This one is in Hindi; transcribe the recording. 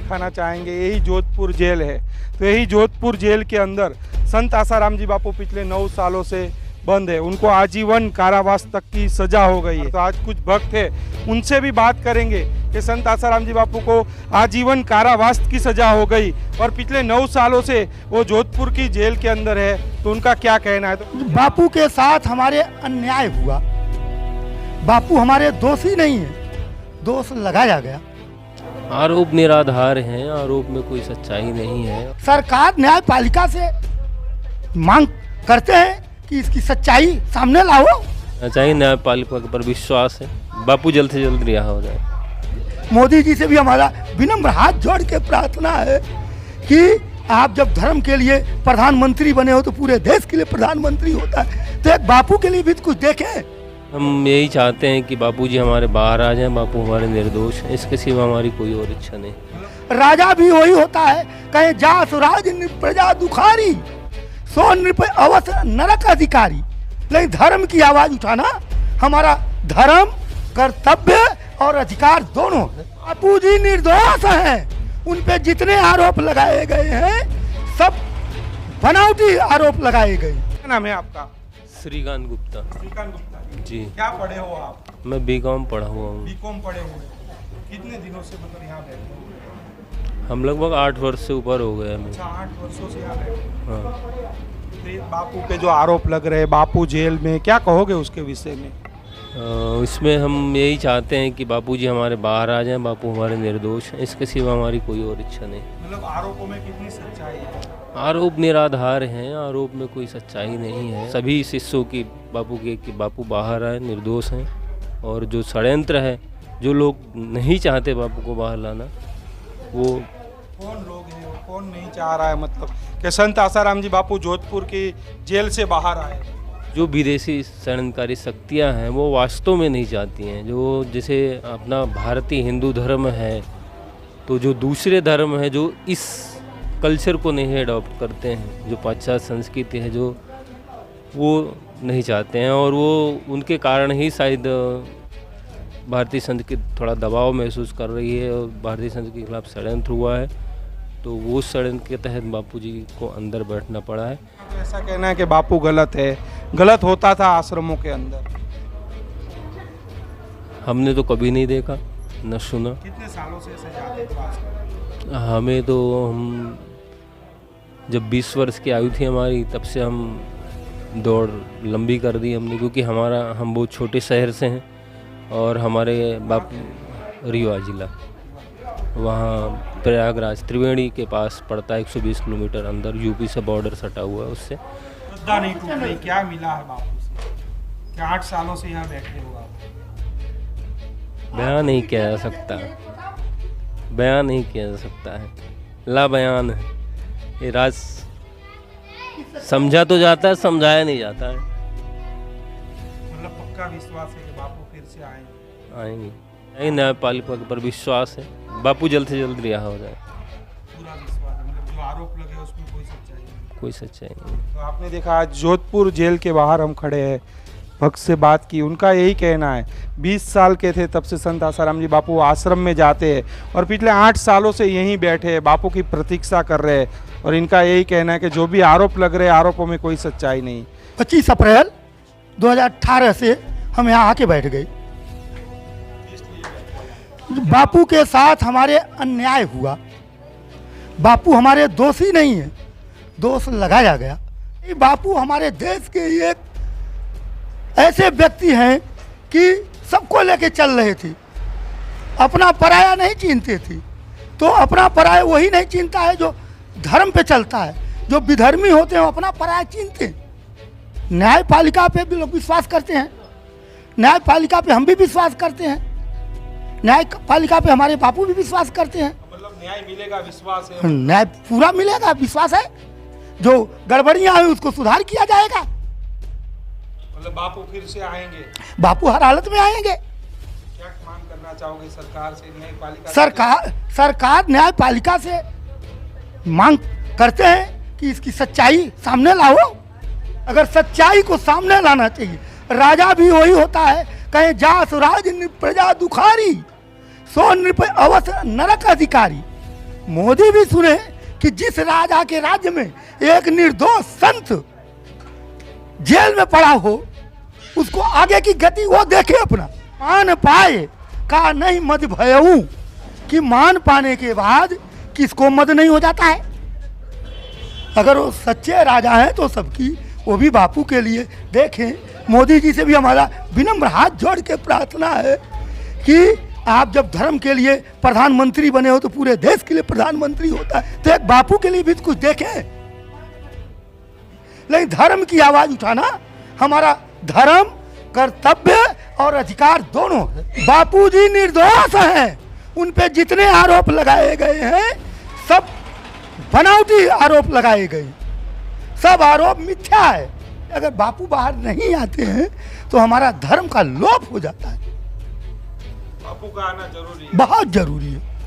दिखाना चाहेंगे। यही जोधपुर जेल है। तो यही जोधपुर जेल के अंदर संत आसाराम जी बापू पिछले 9 सालों से बंद है। उनको आजीवन कारावास तक की सजा हो गई है। तो आज कुछ भक्त है, उनसे भी बात करेंगे कि संत आसाराम जी बापू को आजीवन कारावास की सजा हो गई और पिछले 9 सालों से वो जोधपुर की जेल के अंदर है। तो उनका क्या कहना है। तो बापू के साथ हमारे अन्याय हुआ। बापू हमारे दोषी नहीं है, दोष लगाया गया। आरोप निराधार हैं, आरोप में कोई सच्चाई नहीं है। सरकार न्यायपालिका से मांग करते हैं कि इसकी सच्चाई सामने लाओ। चाहिए न्यायपालिका पर विश्वास है, बापू जल्द से जल्द रिहा हो जाए। मोदी जी से भी हमारा विनम्र हाथ जोड़ के प्रार्थना है कि आप जब धर्म के लिए प्रधानमंत्री बने हो तो पूरे देश के लिए प्रधानमंत्री होता है, तो एक बापू के लिए भी कुछ देखें। हम यही चाहते हैं कि बापूजी हमारे बाहर आ जाएं, बापू हमारे निर्दोष हैं, इसके सिवा हमारी कोई और इच्छा नहीं। राजा भी वही होता है, कहे जा सुराज प्रजा दुखारी, सो नृप अवश्य नरक अधिकारी। लेकिन धर्म की आवाज उठाना हमारा धर्म, कर्तव्य और अधिकार दोनों है। बापू जी निर्दोष हैं। उन पे जितने आरोप लगाए गए हैं सब बनावटी आरोप लगाए गए। क्या नाम है आपका। श्रीकांत गुप्ता। श्रीकांत गुप्ता जी। क्या पढ़े हो आप। मैं बीकॉम पढ़ा हुआ हूँ। बीकॉम पढ़े हुए। कितने दिनों से मतलब यहाँ बैठे हो। हम लगभग 8 वर्ष से ऊपर हो गए हमें। अच्छा 8 वर्षों से यहाँ बैठे। हाँ। फिर बापू पे जो आरोप लग रहे हैं, बापू जेल में, क्या कहोगे उसके विषय में। इसमें हम यही चाहते हैं कि बापूजी हमारे बाहर आ जाएं, बापू हमारे निर्दोष हैं, इसके सिवा हमारी कोई और इच्छा नहीं। मतलब आरोपों में कितनी सच्चाई है। आरोप निराधार हैं, आरोप में कोई सच्चाई नहीं है। सभी शिष्यों की बापू के कि बापू बाहर आए, निर्दोष हैं। और जो षड्यंत्र है, जो लोग नहीं चाहते बापू को बाहर लाना, वो कौन लोग हैं और कौन नहीं चाह रहा है। मतलब कि संत आसाराम जी बापू जोधपुर की जेल से बाहर आए। जो विदेशी षड्यंत्रकारी शक्तियाँ हैं वो वास्तव में नहीं चाहती हैं। जो जैसे अपना भारतीय हिंदू धर्म है, तो जो दूसरे धर्म है जो इस कल्चर को नहीं अडॉप्ट करते हैं, जो पाश्चात्य संस्कृति है, जो वो नहीं चाहते हैं। और वो उनके कारण ही शायद भारतीय संस्कृति थोड़ा दबाव महसूस कर रही है और भारतीय संस्कृति के खिलाफ षड्यंत्र हुआ है। तो वो षड्यंत्र के तहत बापूजी को अंदर बैठना पड़ा है। तो ऐसा कहना है कि बापू गलत है, गलत होता था आश्रमों के अंदर। हमने तो कभी नहीं देखा न सुना। कितने सालों से ऐसे जाते थे आश्रम। हमें तो हम जब 20 वर्ष की आयु थी हमारी, तब से हम दौड़ लंबी कर दी हमने, क्योंकि हम बहुत छोटे शहर से हैं और हमारे बापू रीवा जिला, वहाँ प्रयागराज त्रिवेणी के पास पड़ता है, 120 किलोमीटर अंदर, यूपी से बॉर्डर सटा हुआ है। उससे श्रद्धा नहीं टूट रही। क्या मिला है बापू से। क्या 8 सालों से यहाँ बैठे हो आप। बयान नहीं किया जा सकता, बयान नहीं किया जा सकता है, ला बयान है ये राज। समझा तो जाता है, समझाया नहीं जाता है। मतलब पक्का विश्वास है कि बापू फिर से आएंगे। न्यायपालिका पर विश्वास है, बापू जल्द से जल्द रिहा हो जाए। पूरा विश्वास है। मतलब जो आरोप लगे उसमें कोई सच्चाई नहीं। कोई सच्चाई नहीं। तो आपने देखा आज जोधपुर जेल के बाहर हम खड़े हैं, भक्त से बात की। उनका यही कहना है 20 साल के थे तब से संत आसाराम जी बापू आश्रम में जाते हैं और पिछले 8 सालों से यहीं बैठे हैं, बापू की प्रतीक्षा कर रहे हैं। और इनका यही कहना है कि जो भी आरोप लग रहे हैं, आरोपों में कोई सच्चाई नहीं। 25 अप्रैल 2018 से हम यहाँ आके बैठ गए। बापू के साथ हमारे अन्याय हुआ। बापू हमारे दोषी नहीं है, दोष लगाया गया। बापू हमारे देश के एक ऐसे व्यक्ति हैं कि सबको लेके चल रहे थे, अपना पराया नहीं चिन्हते थे। तो अपना पराया वही नहीं चिन्हता है जो धर्म पे चलता है। जो विधर्मी होते हैं वो अपना पराया चिन्हते हैं। न्यायपालिका पे भी लोग विश्वास करते हैं, न्यायपालिका पे हम भी विश्वास करते हैं, न्यायपालिका पे हमारे बापू भी विश्वास करते हैं। मतलब न्याय मिलेगा, विश्वास है। न्याय पूरा मिलेगा, विश्वास है। जो गड़बड़ियां हैं उसको सुधार किया जाएगा। मतलब बापू फिर से आएंगे। बापू हर हालत में आएंगे। क्या मांग करना चाहोगे सरकार से, न्यायपालिका। सरकार न्यायपालिका से मांग करते हैं कि इसकी सच्चाई सामने लाओ। अगर सच्चाई को सामने लाना चाहिए। राजा भी वही होता है, कहे जा सुराज प्रजा दुखारी, सो नृप अवश्य नरक अधिकारी। मोदी भी सुने कि जिस राजा के राज्य में एक निर्दोष संत जेल में पड़ा हो, उसको आगे की गति वो देखे अपना। मान पाए का नहीं मद भयऊ, कि मान पाने के बाद किसको मद नहीं हो जाता है। अगर वो सच्चे राजा हैं तो सबकी, वो भी बापू के लिए देखें। मोदी जी से भी हमारा विनम्र हाथ जोड़ के प्रार्थना है कि आप जब धर्म के लिए प्रधानमंत्री बने हो तो पूरे देश के लिए प्रधानमंत्री होता है, तो एक बापू के लिए भी कुछ देखें। लेकिन धर्म की आवाज उठाना हमारा धर्म, कर्तव्य और अधिकार दोनों है। बापू जी निर्दोष हैं, उन पे जितने आरोप लगाए गए हैं सब बनावटी आरोप लगाए गए, सब आरोप मिथ्या है। अगर बापू बाहर नहीं आते हैं तो हमारा धर्म का लोप हो जाता है। बापू का आना जरूरी है, बहुत जरूरी है।